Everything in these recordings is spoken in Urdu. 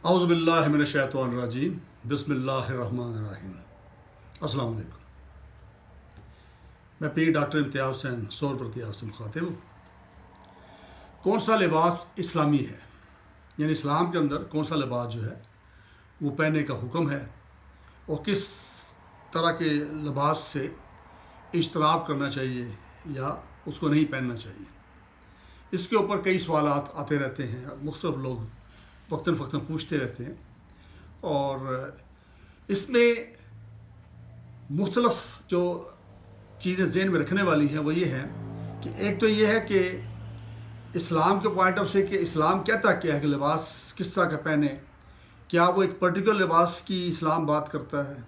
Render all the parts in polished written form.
اعوذ باللہ من الشیطان الرجیم بسم اللہ الرحمن الرحیم۔ السلام علیکم۔ میں پیر ڈاکٹر امتیاز حسین سورپرتی آپ سے مخاطب ہوں۔ کون سا لباس اسلامی ہے، یعنی اسلام کے اندر کون سا لباس جو ہے وہ پہننے کا حکم ہے اور کس طرح کے لباس سے اجتناب کرنا چاہیے یا اس کو نہیں پہننا چاہیے، اس کے اوپر کئی سوالات آتے رہتے ہیں، مختلف لوگ وقتاً فوقتاً پوچھتے رہتے ہیں، اور اس میں مختلف جو چیزیں ذہن میں رکھنے والی ہیں وہ یہ ہیں کہ ایک تو یہ ہے کہ اسلام کے پوائنٹ آف سے کہ اسلام کہتا کیا ہے کہ لباس کس طرح کا پہنے، کیا وہ ایک پرٹیکولر لباس کی اسلام بات کرتا ہے،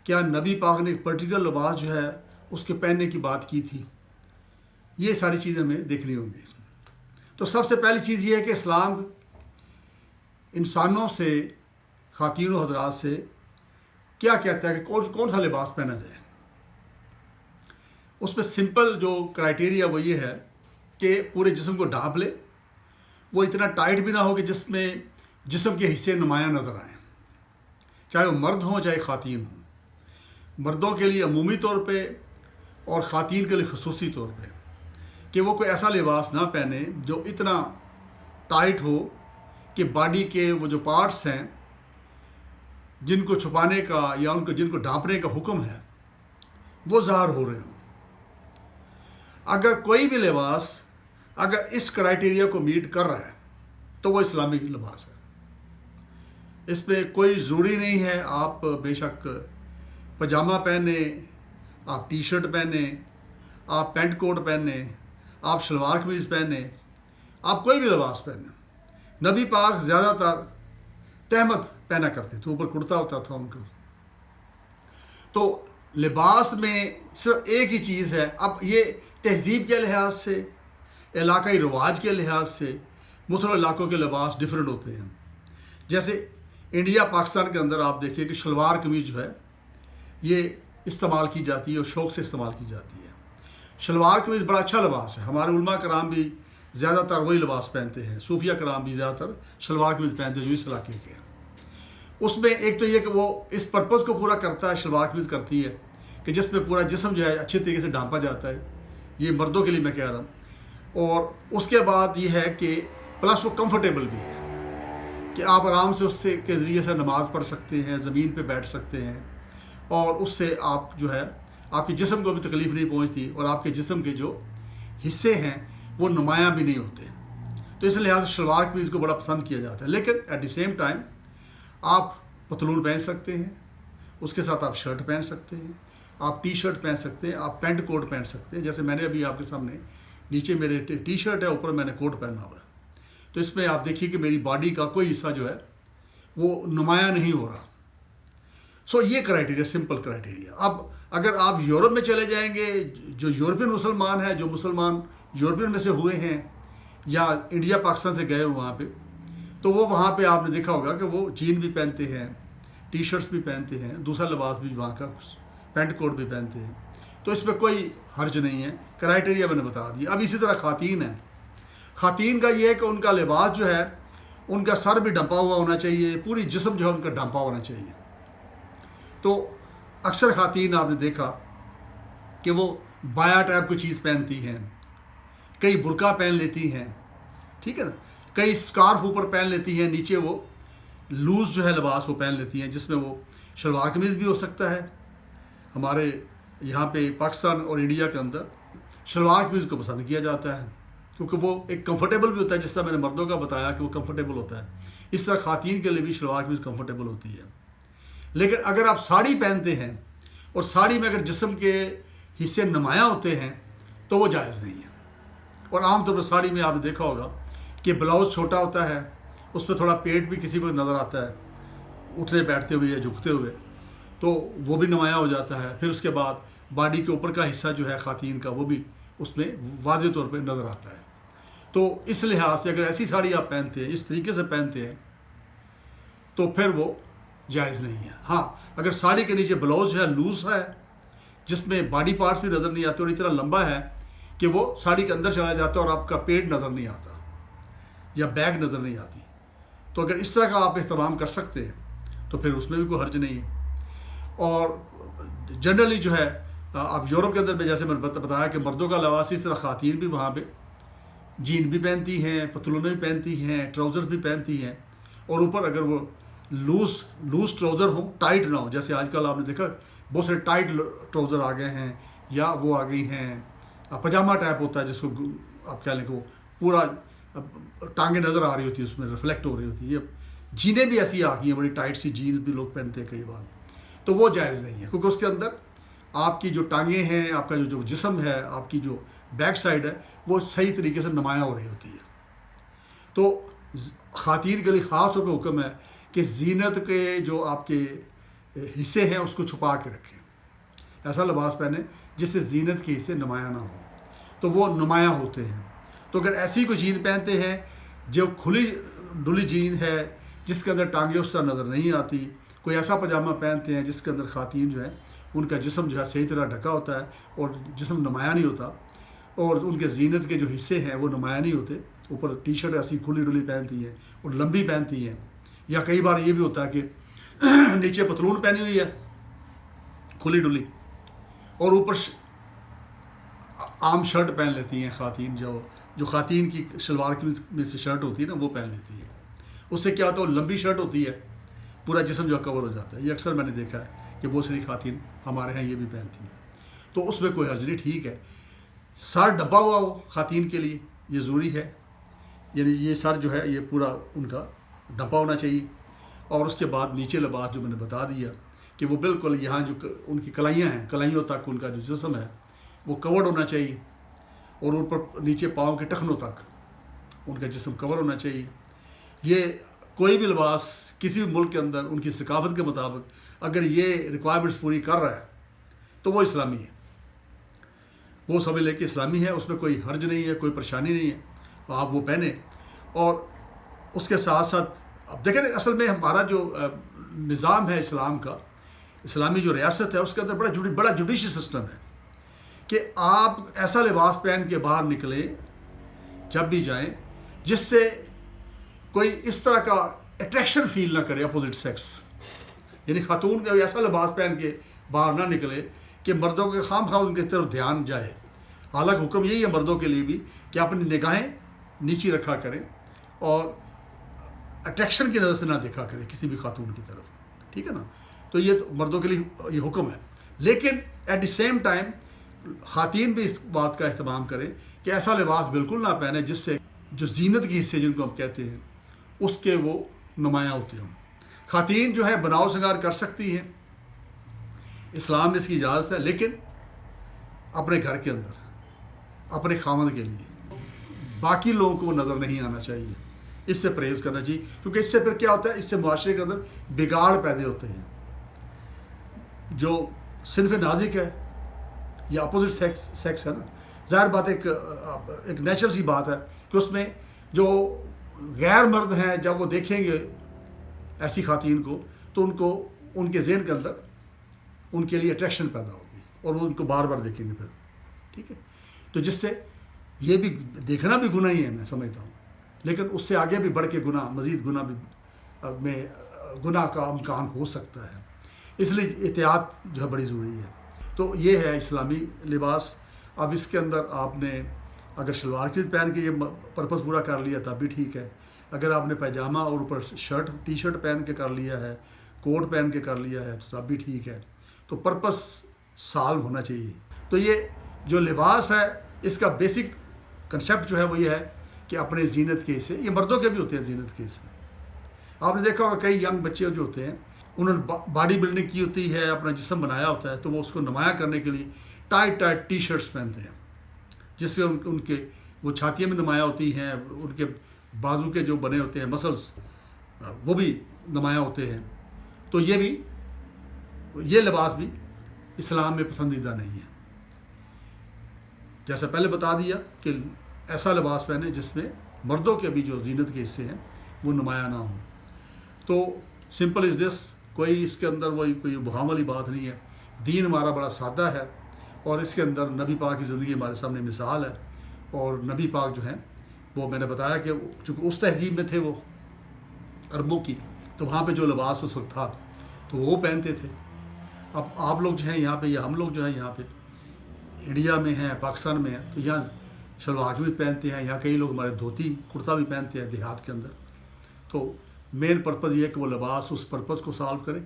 کیا نبی پاک نے ایک پرٹیکولر لباس جو ہے اس کے پہننے کی بات کی تھی، یہ ساری چیزیں ہمیں دیکھنی ہوں گی۔ تو سب سے پہلی چیز یہ ہے کہ اسلام انسانوں سے، خواتین و حضرات سے کیا کہتا ہے کہ کون سا لباس پہنا جائے۔ اس میں سمپل جو کرائٹیریا وہ یہ ہے کہ پورے جسم کو ڈھانپ لے، وہ اتنا ٹائٹ بھی نہ ہو کہ جس میں جسم کے حصے نمایاں نظر آئیں، چاہے وہ مرد ہوں چاہے خواتین ہوں، مردوں کے لیے عمومی طور پہ اور خواتین کے لیے خصوصی طور پہ، کہ وہ کوئی ایسا لباس نہ پہنے جو اتنا ٹائٹ ہو کہ باڈی کے وہ جو پارٹس ہیں جن کو چھپانے کا یا جن کو ڈھانپنے کا حکم ہے وہ ظاہر ہو رہے ہوں۔ اگر کوئی بھی لباس اگر اس کرائٹیریا کو میٹ کر رہا ہے تو وہ اسلامی لباس ہے۔ اس پہ کوئی ضروری نہیں ہے آپ بے شک پاجامہ پہنیں، آپ ٹی شرٹ پہنیں، آپ پینٹ کوٹ پہنیں، آپ شلوار قمیض پہنیں، آپ کوئی بھی لباس پہنیں۔ نبی پاک زیادہ تر تہمت پہنا کرتے تھے، اوپر کرتا ہوتا تھا ان کا۔ تو لباس میں صرف ایک ہی چیز ہے، اب یہ تہذیب کے لحاظ سے، علاقائی رواج کے لحاظ سے مختلف علاقوں کے لباس ڈیفرنٹ ہوتے ہیں۔ جیسے انڈیا پاکستان کے اندر آپ دیکھیے کہ شلوار قمیض جو ہے یہ استعمال کی جاتی ہے اور شوق سے استعمال کی جاتی ہے۔ شلوار قمیض بڑا اچھا لباس ہے، ہمارے علماء کرام بھی زیادہ تر وہی لباس پہنتے ہیں، صوفیہ کرام بھی زیادہ تر شلوار قمیض پہنتے ہیں جو اس علاقے کے ہیں۔ اس میں ایک تو یہ کہ وہ اس پرپز کو پورا کرتا ہے، شلوار قمیض کرتی ہے کہ جس میں پورا جسم جو ہے اچھے طریقے سے ڈھانپا جاتا ہے، یہ مردوں کے لیے میں کہہ رہا ہوں۔ اور اس کے بعد یہ ہے کہ پلس وہ کمفرٹیبل بھی ہے کہ آپ آرام سے اس سے کے ذریعے سے نماز پڑھ سکتے ہیں، زمین پہ بیٹھ سکتے ہیں، اور اس سے آپ جو ہے آپ کے جسم کو بھی تکلیف نہیں پہنچتی اور آپ کے جسم کے جو حصے ہیں وہ نمایاں بھی نہیں ہوتے۔ تو اس لحاظ سے شلوار قمیض کو بڑا پسند کیا جاتا ہے، لیکن ایٹ دی سیم ٹائم آپ پتلون پہن سکتے ہیں، اس کے ساتھ آپ شرٹ پہن سکتے ہیں، آپ ٹی شرٹ پہن سکتے ہیں، آپ پینٹ کوٹ پہن سکتے ہیں۔ جیسے میں نے ابھی آپ کے سامنے نیچے میرے ٹی شرٹ ہے، اوپر میں نے کوٹ پہنا ہوا ہے، تو اس میں آپ دیکھیے کہ میری باڈی کا کوئی حصہ جو ہے وہ نمایاں نہیں ہو رہا۔ سو یہ کرائٹیریا سمپل کرائٹیریا۔ اب اگر آپ یورپ میں چلے جائیں گے، جو یورپین مسلمان ہیں، جو مسلمان یورپین میں سے ہوئے ہیں یا انڈیا پاکستان سے گئے وہاں پہ، تو وہ وہاں پہ آپ نے دیکھا ہوگا کہ وہ جین بھی پہنتے ہیں، ٹی شرٹس بھی پہنتے ہیں، دوسرا لباس بھی وہاں کا پینٹ کوٹ بھی پہنتے ہیں، تو اس میں کوئی حرج نہیں ہے۔ کرائٹیریا میں نے بتا دیا۔ اب اسی طرح خواتین ہیں، خواتین کا یہ ہے کہ ان کا لباس جو ہے ان کا سر بھی ڈھانپا ہوا ہونا چاہیے، پوری جسم جو ہے ان کا ڈھانپا ہونا چاہیے۔ تو اکثر خواتین آپ نے دیکھا کہ وہ بایا ٹائپ کی چیز پہنتی ہیں، کئی برقع پہن لیتی ہیں، ٹھیک ہے نا، کئی اسکارف اوپر پہن لیتی ہیں، نیچے وہ لوز جو ہے لباس وہ پہن لیتی ہیں، جس میں وہ شلوار قمیض بھی ہو سکتا ہے۔ ہمارے یہاں پہ پاکستان اور انڈیا کے اندر شلوار قمیض کو پسند کیا جاتا ہے کیونکہ وہ ایک کمفرٹیبل بھی ہوتا ہے، جس طرح میں نے مردوں کا بتایا کہ وہ کمفرٹیبل ہوتا ہے، اس طرح خواتین کے لیے بھی شلوار قمیض کمفرٹیبل ہوتی ہے۔ لیکن اگر آپ ساڑی پہنتے ہیں اور ساڑی میں اگر جسم کے حصے نمایاں ہوتے ہیں تو وہ جائز نہیں ہے۔ اور عام طور پر ساڑی میں آپ نے دیکھا ہوگا کہ بلاؤز چھوٹا ہوتا ہے، اس پہ تھوڑا پیٹ بھی کسی کو نظر آتا ہے اٹھتے بیٹھتے ہوئے یا جھکتے ہوئے، تو وہ بھی نمایاں ہو جاتا ہے۔ پھر اس کے بعد باڈی کے اوپر کا حصہ جو ہے خواتین کا وہ بھی اس میں واضح طور پہ نظر آتا ہے۔ تو اس لحاظ سے اگر ایسی ساڑی آپ پہنتے ہیں، اس طریقے سے پہنتے ہیں، تو پھر وہ جائز نہیں ہے۔ ہاں، اگر ساڑی کے نیچے بلاؤز جو ہے لوز ہے، جس میں باڈی پارٹس بھی نظر نہیں آتے اور اتنا لمبا ہے کہ وہ ساڑی کے اندر چلا جاتا ہے اور آپ کا پیٹ نظر نہیں آتا یا بیک نظر نہیں آتی، تو اگر اس طرح کا آپ اہتمام کر سکتے ہیں تو پھر اس میں بھی کوئی حرج نہیں ہے. اور جنرلی جو ہے اب یورپ کے اندر میں جیسے میں نے بتایا کہ مردوں کا لباس اس طرح خواتین بھی وہاں پہ جین بھی پہنتی ہیں, پتلونیں بھی پہنتی ہیں, ٹراؤزر بھی پہنتی ہیں, اور اوپر اگر وہ لوز ٹراؤزر ہوں, ٹائٹ نہ ہو. جیسے آج کل آپ نے دیکھا بہت سارے ٹائٹ ٹراؤزر آ گئے ہیں, یا وہ آ گئی ہیں پجامہ ٹائپ ہوتا ہے جس کو آپ کہہ لیں کہ وہ پورا ٹانگیں نظر آ رہی ہوتی ہے, اس میں ریفلیکٹ ہو رہی ہوتی ہے. یہ جینیں بھی ایسی آ گئی ہیں, بڑی ٹائٹ سی جینز بھی لوگ پہنتے ہیں کئی بار. تو وہ جائز نہیں ہے, کیونکہ اس کے اندر آپ کی جو ٹانگیں ہیں, آپ کا جو جسم ہے, آپ کی جو بیک سائڈ ہے, وہ صحیح طریقے سے نمایاں ہو رہی ہوتی ہے. تو خواتین کے لیے خاص طور پہ حکم ہے کہ زینت کے جو آپ کے حصے ہیں اس کو چھپا کے رکھیں. ایسا لباس پہنیں جس سے زینت کے حصے نمایاں نہ ہوں, تو وہ نمایاں ہوتے ہیں. تو اگر ایسی کوئی جین پہنتے ہیں جو کھلی ڈلی جین ہے جس کے اندر ٹانگیں اس طرح نظر نہیں آتی, کوئی ایسا پاجامہ پہنتے ہیں جس کے اندر خواتین جو ہے ان کا جسم جو ہے صحیح طرح ڈھکا ہوتا ہے اور جسم نمایاں نہیں ہوتا, اور ان کے زینت کے جو حصے ہیں وہ نمایاں نہیں ہوتے, اوپر ٹی شرٹ ایسی کھلی ڈلی پہنتی ہیں اور لمبی پہنتی ہیں, یا کئی بار یہ بھی ہوتا ہے کہ نیچے پتلون پہنی ہوئی ہے کھلی ڈلی, اور اوپر عام شرٹ پہن لیتی ہیں خواتین, جو خواتین کی شلوار کی میں سے شرٹ ہوتی ہے نا وہ پہن لیتی ہے. اس سے کیا ہوتا ہے, وہ لمبی شرٹ ہوتی ہے, پورا جسم جو ہے کور ہو جاتا ہے. یہ اکثر میں نے دیکھا ہے کہ بہت ساری خواتین ہمارے ہیں یہ بھی پہنتی ہیں, تو اس میں کوئی حرج نہیں, ٹھیک ہے. سر ڈبا ہوا ہو خواتین کے لیے یہ ضروری ہے, یعنی یہ سر جو ہے یہ پورا ان کا ڈبا ہونا چاہیے. اور اس کے بعد نیچے لباس جو میں نے بتا دیا کہ وہ بالکل یہاں جو ان کی کلائیاں ہیں, کلائیوں تک ان کا جو جسم ہے وہ کورڈ ہونا چاہیے, اور اوپر نیچے پاؤں کے ٹخنوں تک ان کا جسم کور ہونا چاہیے. یہ کوئی بھی لباس کسی بھی ملک کے اندر ان کی ثقافت کے مطابق اگر یہ ریکوائرمنٹس پوری کر رہا ہے تو وہ اسلامی ہے, وہ سمجھ لے کہ اسلامی ہے, اس میں کوئی حرج نہیں ہے, کوئی پریشانی نہیں ہے, آپ وہ پہنیں. اور اس کے ساتھ ساتھ اب دیکھیں اصل میں ہمارا جو نظام ہے اسلام کا, اسلامی جو ریاست ہے اس کے اندر بڑا جوڈیشل سسٹم ہے کہ آپ ایسا لباس پہن کے باہر نکلیں جب بھی جائیں جس سے کوئی اس طرح کا اٹریکشن فیل نہ کرے اپوزٹ سیکس. یعنی خاتون کا ایسا لباس پہن کے باہر نہ نکلے کہ مردوں کے خام خواہ ان کی طرف دھیان جائے. حالانکہ حکم یہی ہے مردوں کے لیے بھی کہ اپنی نگاہیں نیچی رکھا کریں اور اٹریکشن کی نظر سے نہ دیکھا کریں کسی بھی خاتون کی طرف, ٹھیک ہے نا. تو یہ مردوں کے لیے یہ حکم ہے, لیکن ایٹ دی سیم ٹائم خواتین بھی اس بات کا اہتمام کریں کہ ایسا لباس بالکل نہ پہنے جس سے جو زینت کے حصے جن کو ہم کہتے ہیں اس کے وہ نمایاں ہوتے ہوں. خواتین جو ہے بناؤ سنگار کر سکتی ہیں, اسلام نے اس کی اجازت ہے, لیکن اپنے گھر کے اندر اپنے خاوند کے لیے. باقی لوگوں کو نظر نہیں آنا چاہیے, اس سے پرہیز کرنا چاہیے, کیونکہ اس سے پھر کیا ہوتا ہے, اس سے معاشرے کے اندر بگاڑ پیدا ہوتے ہیں. جو صنف نازک ہے یا اپوزٹ سیکس ہے نا, ظاہر بات ایک نیچرل سی بات ہے کہ اس میں جو غیر مرد ہیں جب وہ دیکھیں گے ایسی خواتین کو تو ان کے ذہن کے اندر ان کے لیے اٹریکشن پیدا ہوگی اور وہ ان کو بار بار دیکھیں گے پھر, ٹھیک ہے. تو جس سے یہ بھی دیکھنا بھی گناہ ہی ہے میں سمجھتا ہوں, لیکن اس سے آگے بھی بڑھ کے گناہ, مزید گناہ بھی میں گناہ کا امکان ہو سکتا ہے. اس لیے احتیاط جو ہے بڑی ضروری ہے. تو یہ ہے اسلامی لباس. اب اس کے اندر آپ نے اگر شلوار کی پہن کے یہ پرپس پورا کر لیا تب بھی ٹھیک ہے, اگر آپ نے پائجامہ اور اوپر ٹی شرٹ پہن کے کر لیا ہے, کوٹ پہن کے کر لیا ہے تو تب بھی ٹھیک ہے. تو پرپس سالو ہونا چاہیے. تو یہ جو لباس ہے اس کا بیسک کنسیپٹ جو ہے وہ یہ ہے کہ اپنے زینت کے حصے, یہ مردوں کے بھی ہوتے ہیں زینت کے حصے. آپ نے دیکھا ہوگا کئی ینگ بچے جو ہوتے ہیں انہوں نے باڈی بلڈنگ کی ہوتی ہے, اپنا جسم بنایا ہوتا ہے, تو وہ اس کو نمایاں کرنے کے لیے ٹائٹ ٹی شرٹس پہنتے ہیں جس سے ان کے وہ چھاتیاں بھی نمایاں ہوتی ہیں, ان کے بازو کے جو بنے ہوتے ہیں مسلس وہ بھی نمایاں ہوتے ہیں. تو یہ لباس بھی اسلام میں پسندیدہ نہیں ہے. جیسا پہلے بتا دیا کہ ایسا لباس پہنے جس میں مردوں کے بھی جو زینت کے حصے ہیں وہ نمایاں نہ ہوں. تو سمپل از دس, کوئی اس کے اندر کوئی بہام والی بات نہیں ہے. دین ہمارا بڑا سادہ ہے اور اس کے اندر نبی پاک کی زندگی ہمارے سامنے مثال ہے. اور نبی پاک جو ہیں وہ میں نے بتایا کہ چونکہ اس تہذیب میں تھے, وہ عربوں کی، تو وہاں پہ جو لباس اس وقت تھا تو وہ پہنتے تھے. اب آپ لوگ جو ہیں یہاں پہ، یا ہم لوگ جو ہیں یہاں پہ انڈیا میں ہیں، پاکستان میں ہیں، تو یہاں شلوار قمیض پہنتے ہیں، یہاں کئی لوگ ہمارے دھوتی کرتا بھی پہنتے ہیں دیہات کے اندر. تو مین پرپز یہ ہے کہ وہ لباس اس پرپز کو سالو کرے،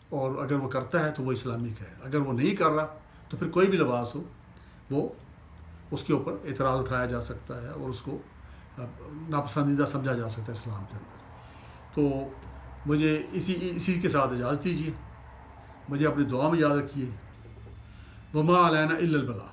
اور اگر وہ کرتا ہے تو وہ اسلامک ہے. اگر وہ نہیں کر رہا تو پھر کوئی بھی لباس ہو وہ اس کے اوپر اعتراض اٹھایا جا سکتا ہے اور اس کو ناپسندیدہ سمجھا جا سکتا ہے اسلام کے اندر. تو مجھے اسی کے ساتھ اجازت دیجیے. مجھے اپنی دعا میں یاد رکھیے. وما علینا الا البلاغ.